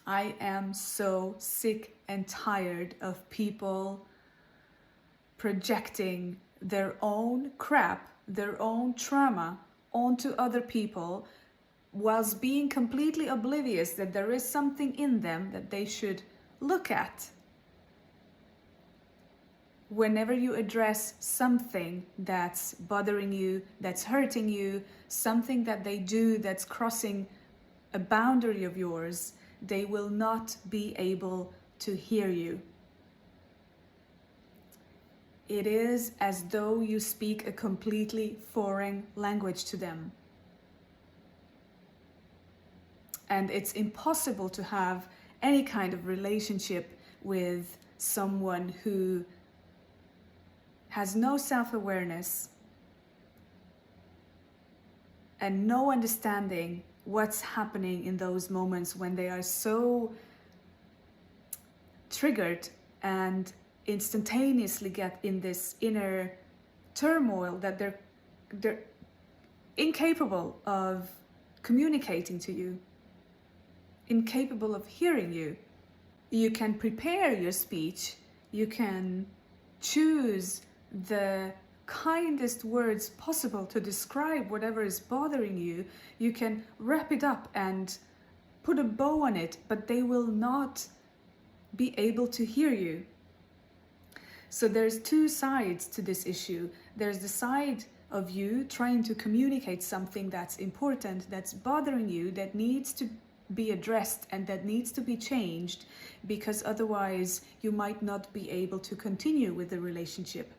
I am so sick and tired of people projecting their own crap, their own trauma onto other people, whilst being completely oblivious that there is something in them that they should look at. Whenever you address something that's bothering you, that's hurting you, something that they do that's crossing a boundary of yours, they will not be able to hear you. It is as though you speak a completely foreign language to them. And it's impossible to have any kind of relationship with someone who has no self-awareness and no understanding what's happening in those moments when they are so triggered and instantaneously get in this inner turmoil that they're incapable of communicating to you, incapable of hearing you. You can prepare your speech, you can choose the kindest words possible to describe whatever is bothering you. You can wrap it up and put a bow on it, but they will not be able to hear you. So there's two sides to this issue. There's the side of you trying to communicate something that's important, that's bothering you, that needs to be addressed and that needs to be changed, because otherwise you might not be able to continue with the relationship.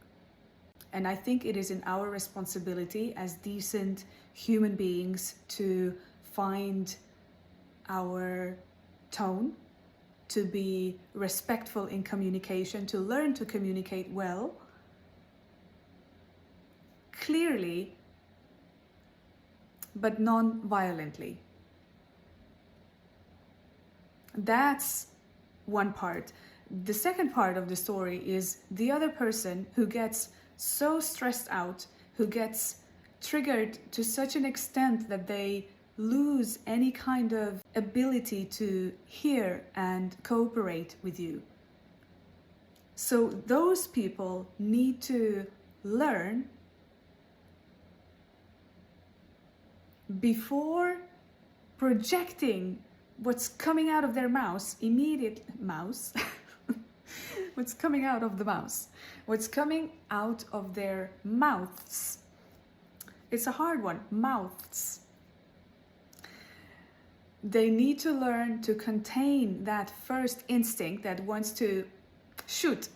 And I think it is in our responsibility as decent human beings to find our tone, to be respectful in communication, to learn to communicate well, clearly, but non-violently. That's one part. The second part of the story is the other person who gets so stressed out, who gets triggered to such an extent that they lose any kind of ability to hear and cooperate with you. So those people need to learn before projecting what's coming out of their mouths, what's coming out of the mouths, what's coming out of their mouths. It's a hard one, mouths. They need to learn to contain that first instinct that wants to shoot.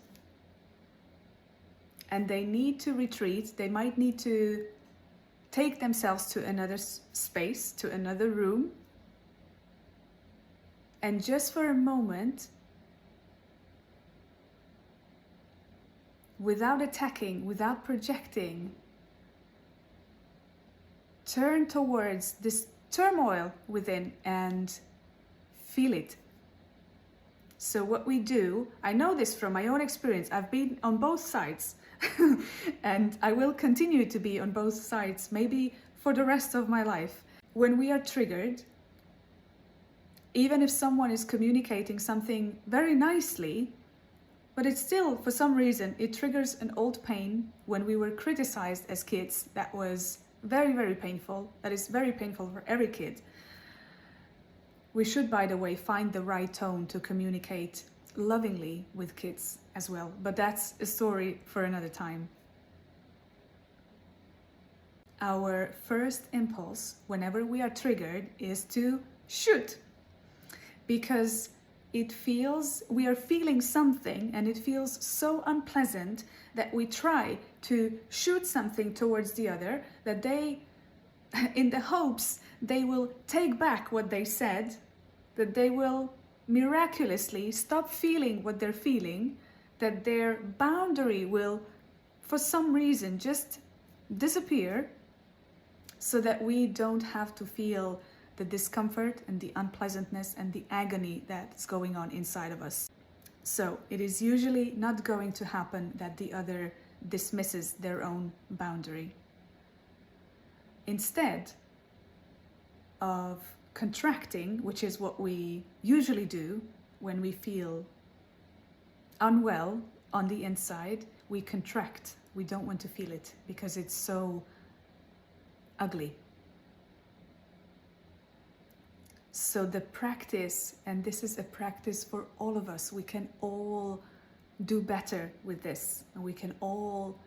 And they need to retreat. They might need to take themselves to another space, to another room. And just for a moment, without attacking, without projecting, turn towards this turmoil within and feel it. So what we do, I know this from my own experience, I've been on both sides and I will continue to be on both sides, maybe for the rest of my life. When we are triggered, even if someone is communicating something very nicely, but it's still, for some reason, it triggers an old pain. When we were criticized as kids, that was very, very painful. That is very painful for every kid. We should, by the way, find the right tone to communicate lovingly with kids as well. But that's a story for another time. Our first impulse, whenever we are triggered, is to shoot. Because we are feeling something and it feels so unpleasant that we try to shoot something towards the other, that they, in the hopes they will take back what they said, that they will miraculously stop feeling what they're feeling, that their boundary will, for some reason, just disappear, so that we don't have to feel the discomfort and the unpleasantness and the agony that's going on inside of us. So it is usually not going to happen that the other dismisses their own boundary. Instead of contracting, which is what we usually do when we feel unwell on the inside, we contract. We don't want to feel it because it's so ugly. So the practice, and this is a practice for all of us, we can all do better with this, and we can all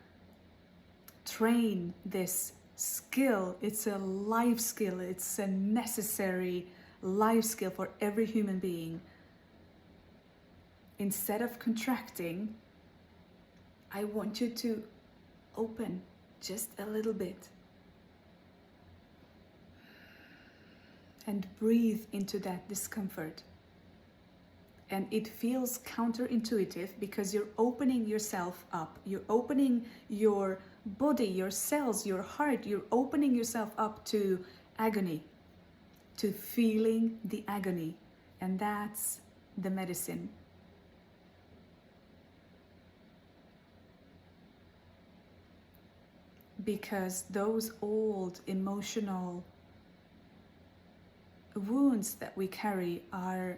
train this skill. It's a life skill. It's a necessary life skill for every human being. Instead of contracting, I want you to open just a little bit and breathe into that discomfort. And it feels counterintuitive because you're opening yourself up. You're opening your body, your cells, your heart. You're opening yourself up to agony, to feeling the agony. And that's the medicine. Because those old emotional wounds that we carry are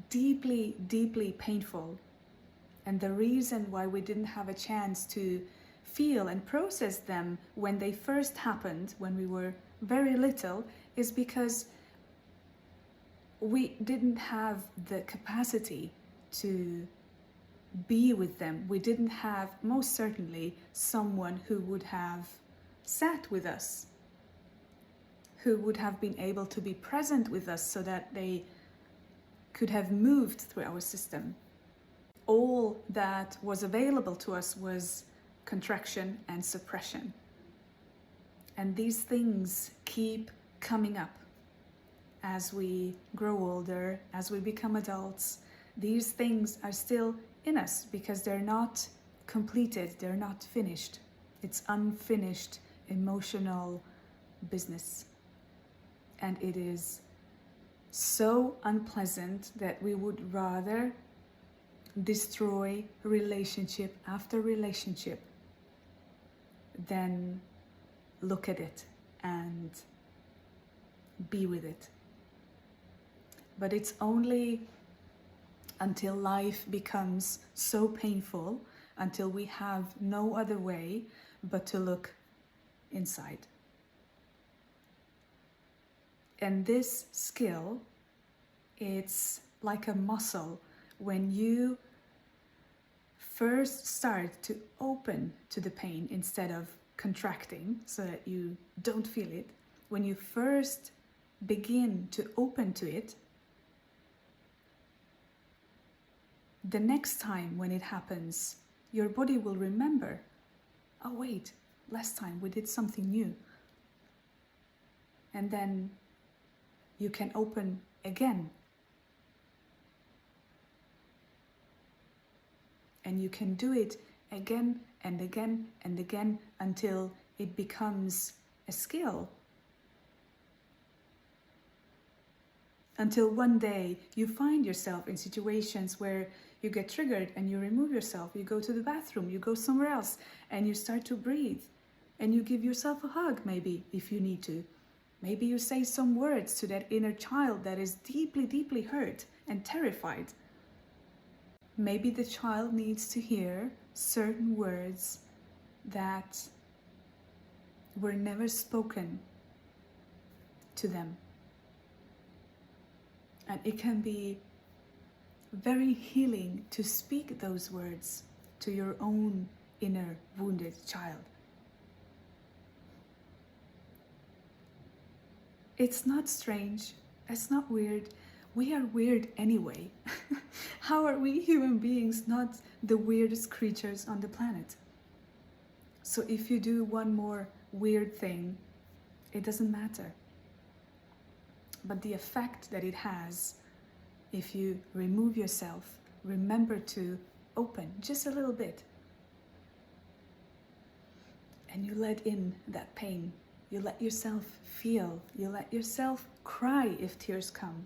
deeply, deeply painful. And the reason why we didn't have a chance to feel and process them when they first happened, when we were very little, is because we didn't have the capacity to be with them. We didn't have, most certainly, someone who would have sat with us, who would have been able to be present with us so that they could have moved through our system. All that was available to us was contraction and suppression. And these things keep coming up as we grow older, as we become adults. These things are still in us because they're not completed, they're not finished. It's unfinished emotional business. And it is so unpleasant that we would rather destroy relationship after relationship than look at it and be with it. But it's only until life becomes so painful, until we have no other way but to look inside. And this skill, it's like a muscle. When you first start to open to the pain instead of contracting so that you don't feel it, when you first begin to open to it, the next time when it happens, your body will remember, oh wait, last time we did something new. And then you can open again. And you can do it again and again and again until it becomes a skill. Until one day you find yourself in situations where you get triggered and you remove yourself, you go to the bathroom, you go somewhere else, and you start to breathe. And you give yourself a hug, maybe, if you need to. Maybe you say some words to that inner child that is deeply, deeply hurt and terrified. Maybe the child needs to hear certain words that were never spoken to them. And it can be very healing to speak those words to your own inner wounded child. It's not strange, it's not weird. We are weird anyway. How are we human beings not the weirdest creatures on the planet? So if you do one more weird thing, it doesn't matter. But the effect that it has, if you remove yourself, remember to open just a little bit, and you let in that pain, you let yourself feel, you let yourself cry if tears come.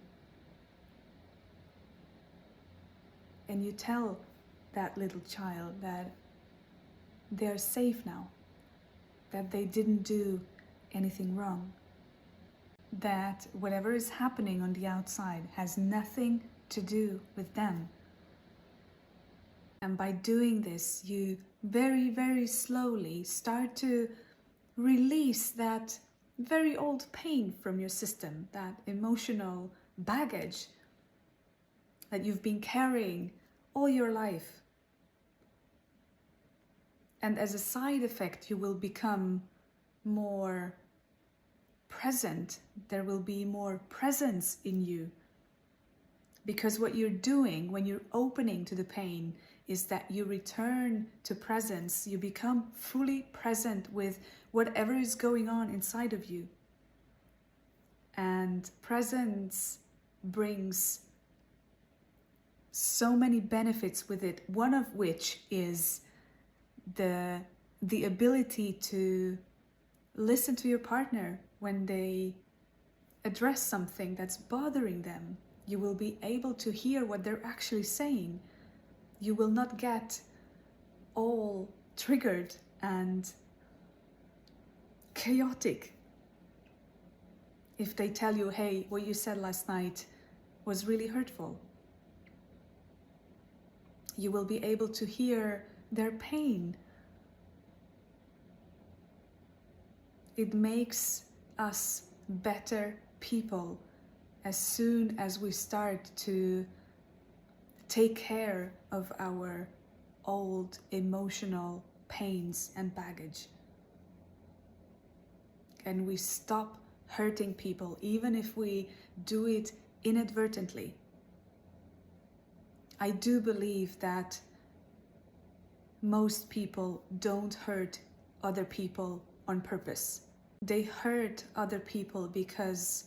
And you tell that little child that they're safe now, that they didn't do anything wrong. that whatever is happening on the outside has nothing to do with them. And by doing this, you very, very slowly start to release that very old pain from your system, that emotional baggage that you've been carrying all your life. And as a side effect, you will become more present. There will be more presence in you. Because what you're doing when you're opening to the pain is that you return to presence. You become fully present with whatever is going on inside of you. And presence brings so many benefits with it, one of which is the ability to listen to your partner when they address something that's bothering them. You will be able to hear what they're actually saying. You will not get all triggered and chaotic if they tell you, hey, what you said last night was really hurtful. You will be able to hear their pain. It makes us better people as soon as we start to take care of our old emotional pains and baggage. And we stop hurting people, even if we do it inadvertently. I do believe that most people don't hurt other people on purpose. They hurt other people because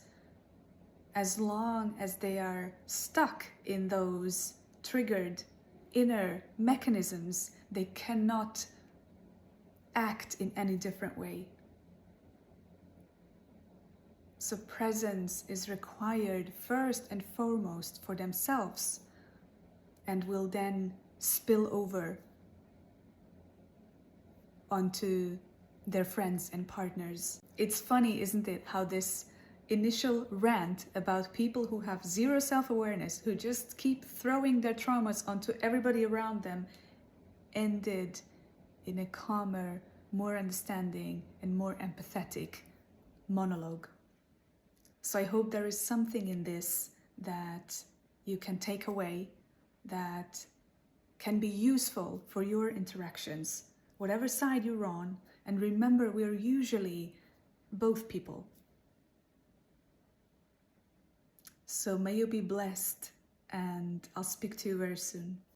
as long as they are stuck in those triggered inner mechanisms, they cannot act in any different way. So presence is required first and foremost for themselves, and will then spill over onto their friends and partners. It's funny, isn't it, how this initial rant about people who have zero self-awareness, who just keep throwing their traumas onto everybody around them, ended in a calmer, more understanding and more empathetic monologue. So I hope there is something in this that you can take away, that can be useful for your interactions, whatever side you're on. And remember, we're usually both people. So may you be blessed, and I'll speak to you very soon.